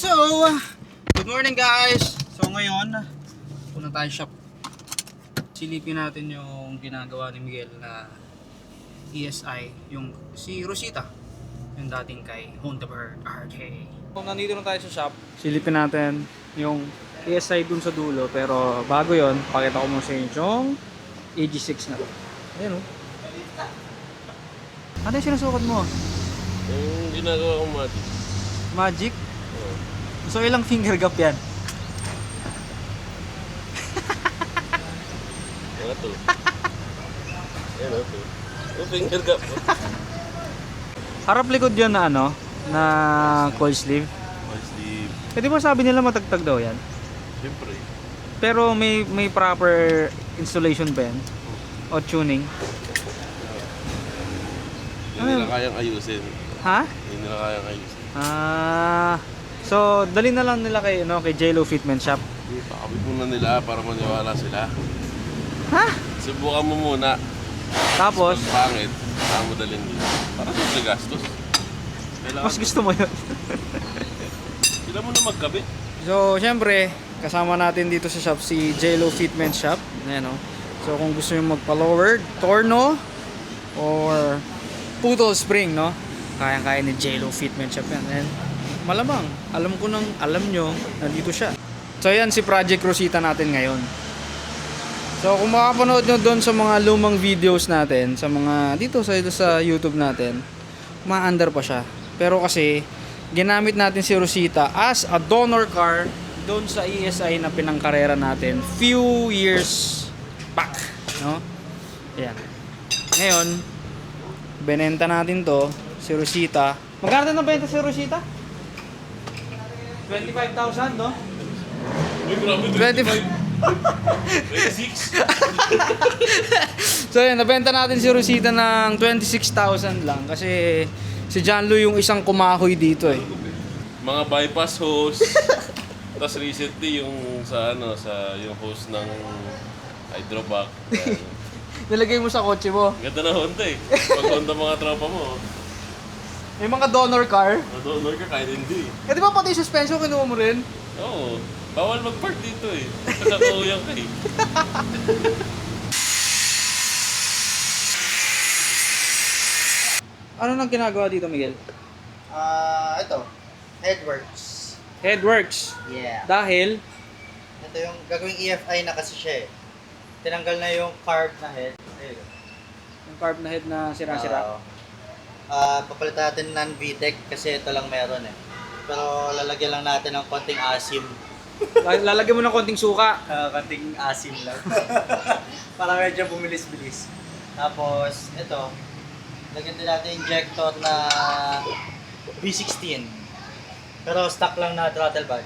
So, good morning guys. So ngayon, punta tayo shop. Silipin natin yung ginagawa ni Miguel na ESI, yung si Rosita, yung dating kay Honda Bird RK. So nandito na tayo sa shop. Silipin natin yung ESI dun sa dulo, pero bago yon, pakita ko muna sa inyo yung AG6 na to. Ayan o. Ano yung sinusukat mo? Yung ginagawa kong magic. Magic? So ilang finger gap yan? Mga to. Yan o to. Yung finger gap. Harap likod yan na ano? Na coil sleeve. Coil sleeve. Eh di ba sabi nila matagtag daw yan? Siyempre. Pero may proper installation ba yan? O tuning? Hindi nila kayang ayusin. Ha? Hindi nila kayang ayusin. So dali na lang nila kay JLo Fitment Shop. Pakabit muna nila para maniwala sila. Ha? Subukan mo muna. Tapos, Pag pangit, saka mo dalhin nila. Para sa gastos. Kailangan mas gusto mo yun. sila muna magkabit. So syempre, kasama natin dito sa shop si JLo Fitment Shop. Ayan o. So kung gusto nyo magpa-lower, torno, or putol spring, no? Kayang-kaya ni JLo Fitment Shop yan. And malamang, alam nyo, nandito siya. So yan si Project Rosita natin ngayon. So kung makapanood nyo doon sa mga lumang videos natin, sa mga dito sa YouTube natin, maandar pa siya. Pero kasi, ginamit natin si Rosita as a donor car doon sa ESI na pinangkarera natin few years back, no? Ayan. Ngayon, benenta natin to, si Rosita. Magkano na benta si Rosita? 25,000, no? Uy, grabe, 25. 26. So yan, nabenta natin si Rosita ng 26,000 lang kasi si John Lou yung isang kumahoy dito eh. Mga bypass hose. Tapos recently yung sa yung hose ng hydrovac. Yan. Nilagay mo sa kotse mo. Ganda na Honda eh. Pag Honda mga tropa mo, May mga donor car. nadonor ka kahit hindi. Eh di ba pati suspension kinuha mo rin? Oo. Bawal mag-park dito eh. Nakakuyang ka eh. Ano nang ginagawa dito, Miguel? Ito. Headworks. Headworks. Yeah. Dahil, Ito yung gagawing EFI na kasi siya eh. Tinanggal na yung carb na head. Ayun. yung carb na head na sira-sira. Papalitan natin ng VTEC kasi ito lang meron eh. Pero lalagyan lang natin ng konting asim. Lalagyan mo ng konting suka. Konting asim lang. Para medyo bumilis-bilis. Tapos, ito. Lagyan din natin injector na V16. Pero stock lang na throttle bag.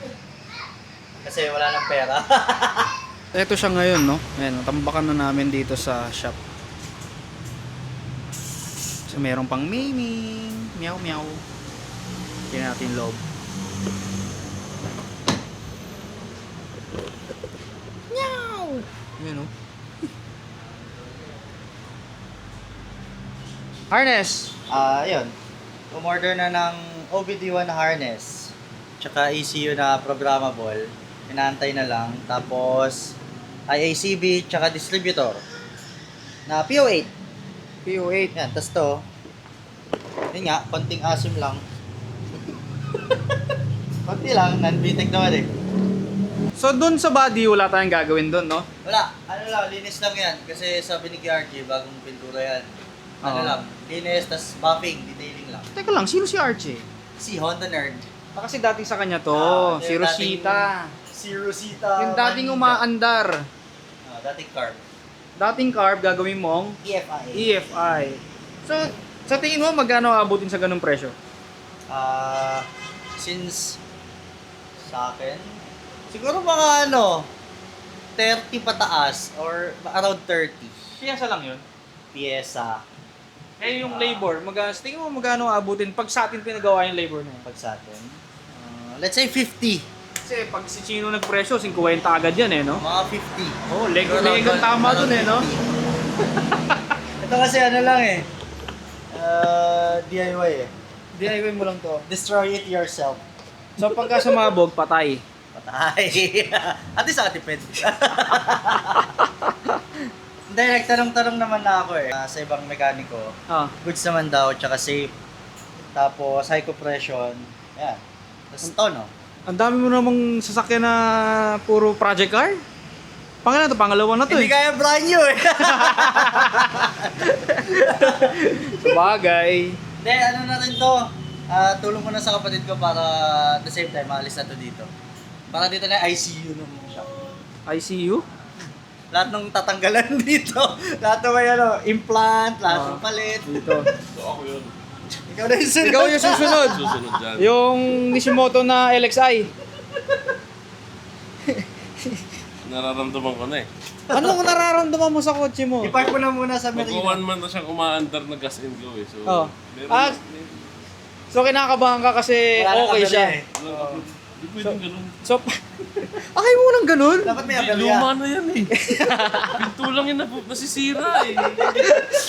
Kasi wala nang pera. Ito siya ngayon, no? Ayan, tambakan na namin dito sa shop. So, meron pang miming. Meow, meow. Tingnan natin loob. Meow! Ayan, no? Harness! Ayun. Umorder na ng OBD1 na harness. Tsaka ECU na programmable. Inaantay na lang. Tapos, IACB tsaka distributor. Na PO8. PO8. Yan, tas to. Yun nga, konting asim lang. Konti lang, non-VTEC naman eh. So, dun sa body, wala tayong gagawin dun, no? Wala, ano lang, linis lang yan. Kasi sabi ni KRG, bagong pintura yan. Ano Oo. lang, linis, tas buffing, detailing lang. Teka lang, sino si Archie? Si Honda Nerd. Kasi dating sa kanya to, Ito si yung Rosita. Si Rosita. Yung dating Manila. umaandar. Dating carb. Dating carb, gagawin mong EFI. EFI. So, sa tingin mo, magkano abutin sa ganung presyo? Since sa akin, siguro mga 30 pataas or around 30 Piyasa lang yun. pyesa Eh, yung labor, sa tingin mo magkano abutin pag sa atin pinagawa yung labor na yun? pag sa atin. Let's say 50. Kasi pag si Chino nagpresyo, 50 agad yan eh, no? Mga 50. Oh, Lego tama dun eh, no? Ito kasi ano lang eh. DIY eh. DIY mo lang to. Destroy it yourself. So pagka sumabog, patay. Patay. At least atipid. Hindi, nagtanong-tanong naman na ako eh. Sa ibang mekaniko. Ah, Goods naman daw, tsaka safe. Tapos high compression. Yan. Tapos ito, no? ang dami mo namang sasakyan na puro project car. Pangalan to, pangalawa na to Hindi eh. kaya brand new eh. Sabagay. Hindi, ano na rin to. Tulong ko na sa kapatid ko para at the same time, maalis na to dito. Para dito na ICU ng shop. ICU? Lahat ng tatanggalan dito. Lahat ng may ano, implant, lahat ng palit. Dito. So ako yun. Ikaw na yung sunod. Ikaw yung susunod. Susunod dyan. Yung Nishimoto na LXI. Nararamdaman ko na eh. Anong nararamdaman mo sa kotse mo? I-park mo na muna sa Mag-1 Merida. month na siyang umaandar na gas and go eh. So, Oh. meron Ah, So kinakabahan ka kasi Wala nang okay kabili siya. eh. Di pwedeng ganun. So, akay mo lang ganun? Dapat may Hindi, abalya. luma na yan eh. Pinto lang yan nasisira eh.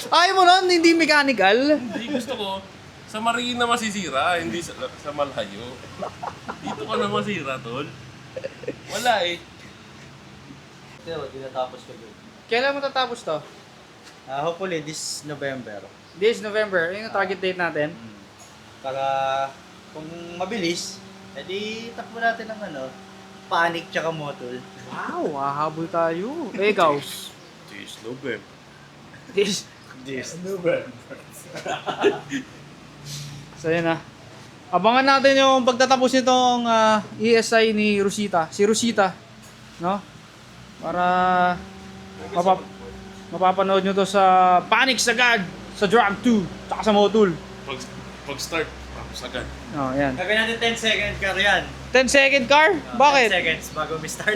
Ayaw mo nun, hindi mechanical. Hindi gusto ko, sa Marina masisira, hindi sa Malayo. Dito ka na masira, tol. Wala eh. Pero, di natapos ko dun. Kailan mo tatapos to? Hopefully, this November. This November, yun yung target date natin. Para kung mabilis, edi takbo natin ng ano, panic tsaka motul. Wow, hahabol tayo. Eh, ikaw? This November. This. This November. So yun na. Abangan natin yung pagtatapos nitong ESI ni Rosita. Si Rosita. No? Para mapapanood nyo to sa Panic Sagad, sa Drag 2, tsaka sa Motul. Pag-start, tapos agad. Oh, yan. Gagawin natin 10 second car yan. 10 second car? Bakit? 10 seconds bago we start.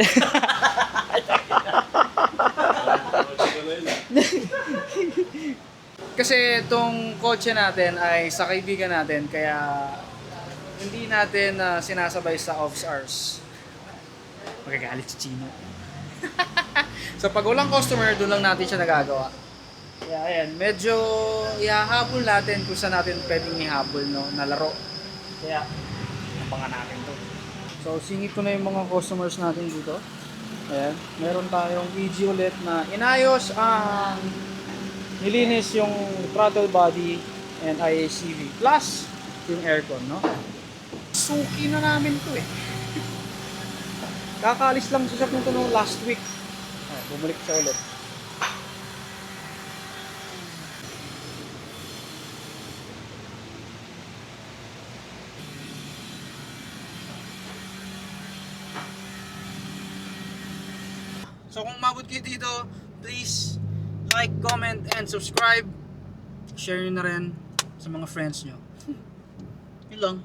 Kasi itong kotse natin ay sa kaibigan natin, kaya hindi natin sinasabay sa off hours. Magagalit si Chino. So pag walang customer, doon lang natin siya nagagawa. Kaya ayan, medyo ihahabol natin kung saan natin pwedeng ihabol no, na laro. Kaya, napangan natin to. So singit ko na yung mga customers natin dito. Ayan, meron tayong EG ulit na inayos ang nilinis yung throttle body and IACV plus yung aircon, no? Suki na namin to eh. Kakaalis lang sa shop nito nung last week. Bumalik siya ulit. So kung mabot kayo dito, please like, comment, and subscribe. Share nyo na rin sa mga friends nyo. Yun lang.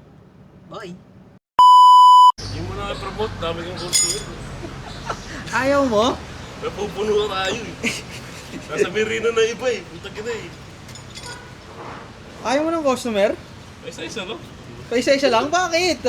Bye! Hindi mo na promote, dami kong kurso yun. Ayaw mo? Napupuno tayo eh. Nasa Merino na iba eh. Puta kita eh. Ayaw mo ng customer? Isa-isa no? Paisa-isa lang? Bakit?